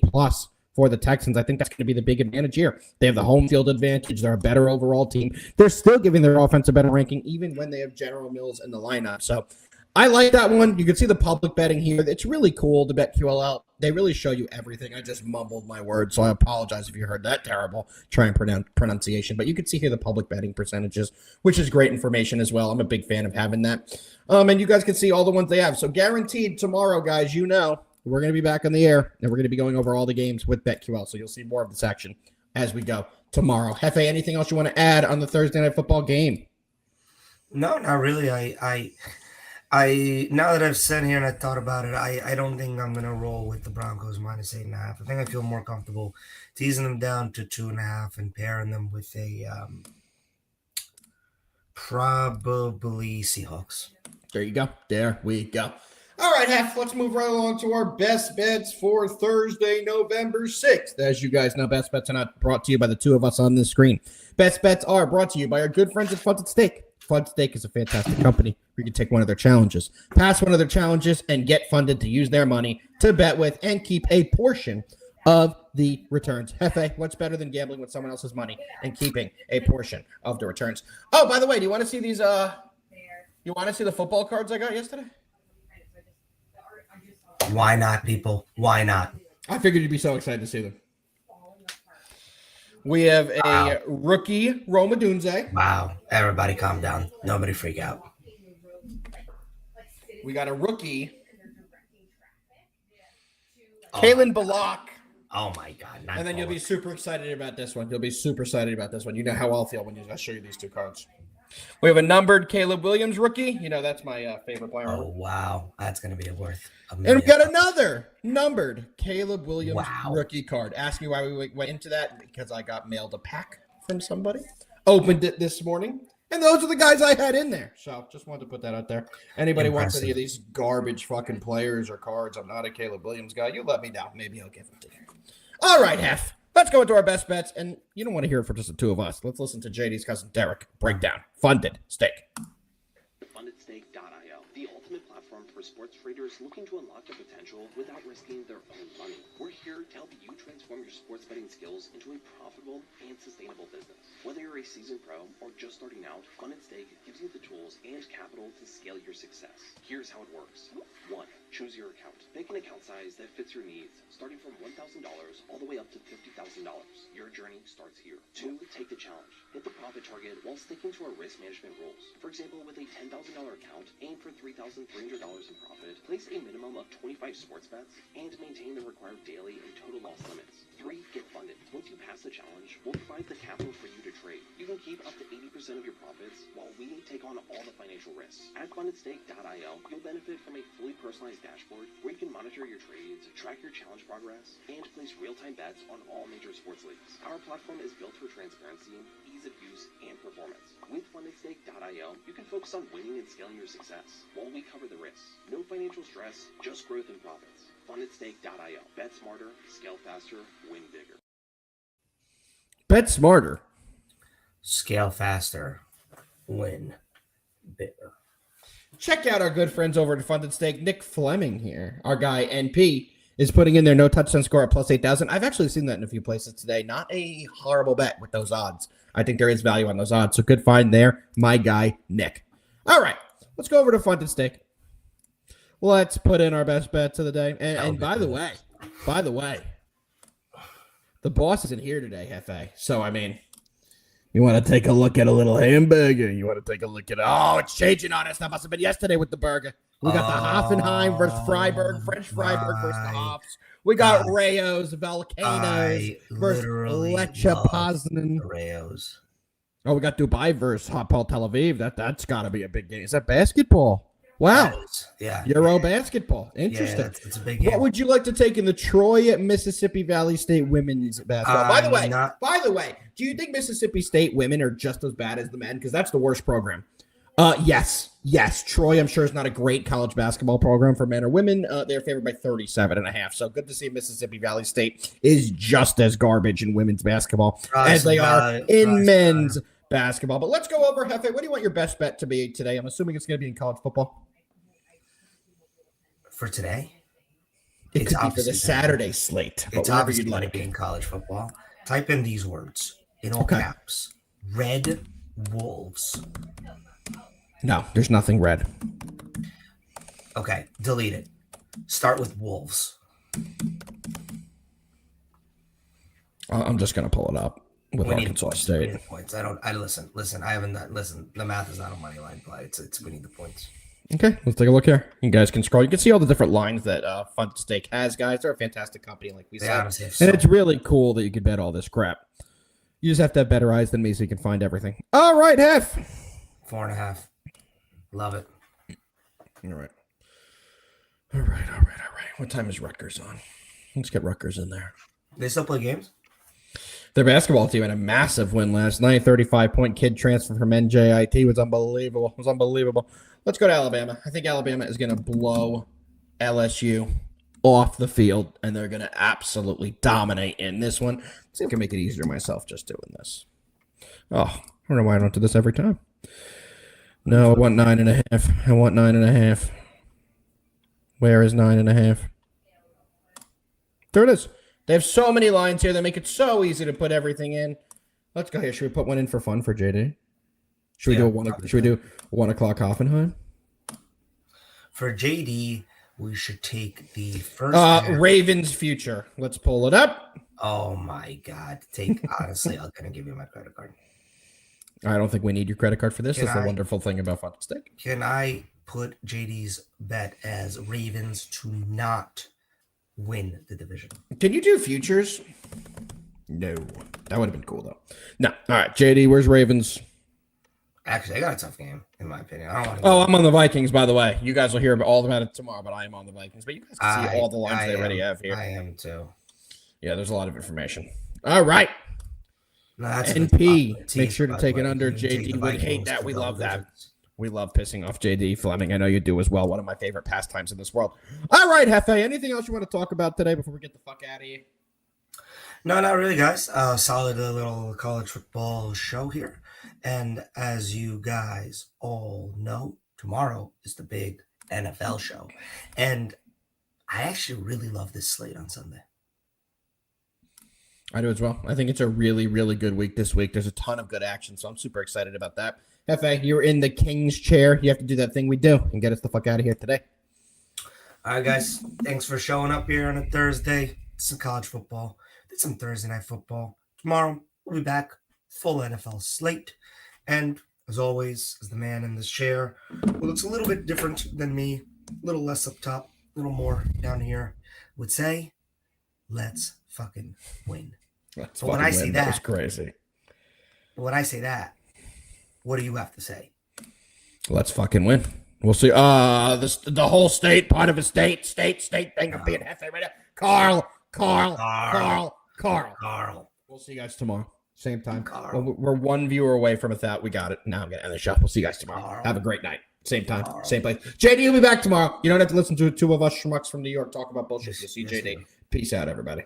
for the Texans. I think that's going to be the big advantage here. They have the home field advantage. They're a better overall team. They're still giving their offense a better ranking, even when they have General Mills in the lineup. So I like that one. You can see the public betting here. It's really cool to BetQL out. They really show you everything. I just mumbled my words, so I apologize if you heard that terrible pronunciation. But you can see here the public betting percentages, which is great information as well. I'm a big fan of having that. And you guys can see all the ones they have. So guaranteed tomorrow, guys, you know, we're going to be back on the air, and we're going to be going over all the games with BetQL. So you'll see more of this action as we go tomorrow. Hefe, anything else you want to add on the Thursday Night Football game? No, not really. I now that I've sat here and I thought about it, I don't think I'm gonna roll with the Broncos minus 8.5. I think I feel more comfortable teasing them down to 2.5 and pairing them with a probably Seahawks. There you go. There we go. All right, Hef, let's move right along to our best bets for Thursday, November 6th. As you guys know, best bets are not brought to you by the two of us on this screen. Best bets are brought to you by our good friends at Funded Stake. Funded Stake is a fantastic company where you can take one of their challenges, pass one of their challenges, and get funded to use their money to bet with and keep a portion of the returns. Hefe, what's better than gambling with someone else's money and keeping a portion of the returns? Oh, by the way, do you want to see these? You want to see the football cards I got yesterday? Why not, people? Why not? I figured you'd be so excited to see them. We have a rookie Roma Dunze. Wow. Everybody calm down. Nobody freak out. We got a rookie Kalen Balak. Oh my God. And then you'll be super excited about this one. You'll be super excited about this one. You know how I'll feel when I show you these two cards. We have a numbered Caleb Williams rookie. You know, that's my favorite player. Oh, wow. That's going to be worth $1 million. And we've got another numbered Caleb Williams rookie card. Ask me why we went into that. Because I got mailed a pack from somebody. Opened it this morning. And those are the guys I had in there. So just wanted to put that out there. Anybody wants any of these garbage fucking players or cards? I'm not a Caleb Williams guy. You let me know. Maybe I'll give them to you. All right, Hef. Let's go into our best bets, and you don't want to hear it for just the two of us. Let's listen to JD's cousin Derek break down Funded Stake. FundedStake.io, the ultimate platform for sports traders looking to unlock their potential without risking their own money. We're here to help you transform your sports betting skills into a profitable and sustainable business. Whether you're a seasoned pro or just starting out, Funded Stake gives you the tools tools and capital to scale your success. Here's how it works. 1. Choose your account. Pick an account size that fits your needs, starting from $1,000 all the way up to $50,000. Your journey starts here. 2. Take the challenge. Hit the profit target while sticking to our risk management rules. For example, with a $10,000 account, aim for $3,300 in profit, place a minimum of 25 sports bets, and maintain the required daily and total loss limits. 3. Get funded. Once you pass the challenge, we'll provide the capital for you to trade. You can keep up to 80% of your profits while we take on all the financial risks. At fundedstake.io, you'll benefit from a fully personalized dashboard where you can monitor your trades, track your challenge progress, and place real-time bets on all major sports leagues. Our platform is built for transparency, ease of use, and performance. With fundedstake.io, you can focus on winning and scaling your success while we cover the risks. No financial stress, just growth and profits. Fundedstake.io. Bet smarter, scale faster, win bigger. Bet smarter. Scale faster, win bigger. Check out our good friends over at Funded Stake. Nick Fleming here, our guy NP, is putting in their no touchdown score at plus 8,000. I've actually seen that in a few places today. Not a horrible bet with those odds. I think there is value on those odds. So good find there, my guy Nick. All right, let's go over to Funded Stake. Let's put in our best bets of the day. And by the way, the boss isn't here today, Hefe. So I mean, you want to take a look at a little hamburger? You want to take a look at it's changing on us. That must have been yesterday with the burger. We got the Hoffenheim versus Freiburg, French Freiburg versus the Hoffs. We got Rayos, Volcanoes versus Lecce Poznan. Rayos. Oh, we got Dubai versus Hapoel Tel Aviv. That's got to be a big game. Is that basketball? Wow. Yeah. Euro basketball. Interesting. Yeah, it's a big game. What would you like to take in the Troy Mississippi Valley State women's basketball? By the way, do you think Mississippi State women are just as bad as the men? Because that's the worst program. Yes. Troy, I'm sure, is not a great college basketball program for men or women. They're favored by 37.5. So good to see Mississippi Valley State is just as garbage in women's basketball as they are in men's basketball. But let's go over, Hefe. What do you want your best bet to be today? I'm assuming it's going to be in college football. For today? It could be for the Saturday slate. It's obviously going to be in college football. Type in these words in all caps. Red Wolves. No, there's nothing red. Okay, delete it. Start with Wolves. I'm just going to pull it up with Arkansas State. Points. Listen. I haven't. Listen, the math is not a money line play. It's we need the points. Okay, let's take a look here. You guys can scroll. You can see all the different lines that Funded Stake has, guys. They're a fantastic company, like we said. And it's really cool that you can bet all this crap. You just have to have better eyes than me so you can find everything. All right, Hef. 4.5. Love it. All right. What time is Rutgers on? Let's get Rutgers in there. They still play games? Their basketball team had a massive win last night. 35-point kid transfer from NJIT. It was unbelievable. Let's go to Alabama. I think Alabama is going to blow LSU off the field, and they're going to absolutely dominate in this one. See if I can make it easier myself just doing this. Oh, I don't know why I don't do this every time. No, I want 9.5. Where is 9.5? There it is. They have so many lines here. They make it so easy to put everything in. Let's go here. Should we put one in for fun for JD? Should we do 1 o'clock Hoffenheim? For JD, we should take the first Ravens future. Let's pull it up. Oh my God. Honestly, I'm gonna give you my credit card. I don't think we need your credit card for this. That's the wonderful thing about Funded Stake. Can I put JD's bet as Ravens to not win the division? Can you do futures? No. That would have been cool, though. No. All right, JD, where's Ravens? Actually, I got a tough game, in my opinion. I'm on the Vikings, by the way. You guys will hear all about it tomorrow, but I am on the Vikings. But you guys can see all the lines they already have here. I am, too. Yeah, there's a lot of information. All right. No, that's NP, make sure to take it under JD. We hate that. We love that. We love pissing off JD Fleming. I know you do as well. One of my favorite pastimes in this world. All right, Hefe. Anything else you want to talk about today before we get the fuck out of here? No, not really, guys. Solid little college football show here. And as you guys all know, tomorrow is the big NFL show. And I actually really love this slate on Sunday. I do as well. I think it's a really, really good week this week. There's a ton of good action, so I'm super excited about that. Hefe, you're in the king's chair. You have to do that thing we do and get us the fuck out of here today. All right, guys. Thanks for showing up here on a Thursday. Some college football. Did some Thursday night football. Tomorrow, we'll be back. Full NFL slate. And as always, as the man in this chair, who looks a little bit different than me, a little less up top, a little more down here, would say, let's fucking win. But when I say that was crazy. But when I say that, what do you have to say? Let's fucking win. We'll see. The whole state, part of a state thing of being Hefe right now. Carl. We'll see you guys tomorrow. Same time. We're one viewer away from 1,000. We got it. Now I'm going to end the show. We'll see you guys tomorrow. Carl. Have a great night. Same time, same place. JD will be back tomorrow. You don't have to listen to two of us schmucks from New York talk about bullshit. You'll see JD. Peace out, everybody.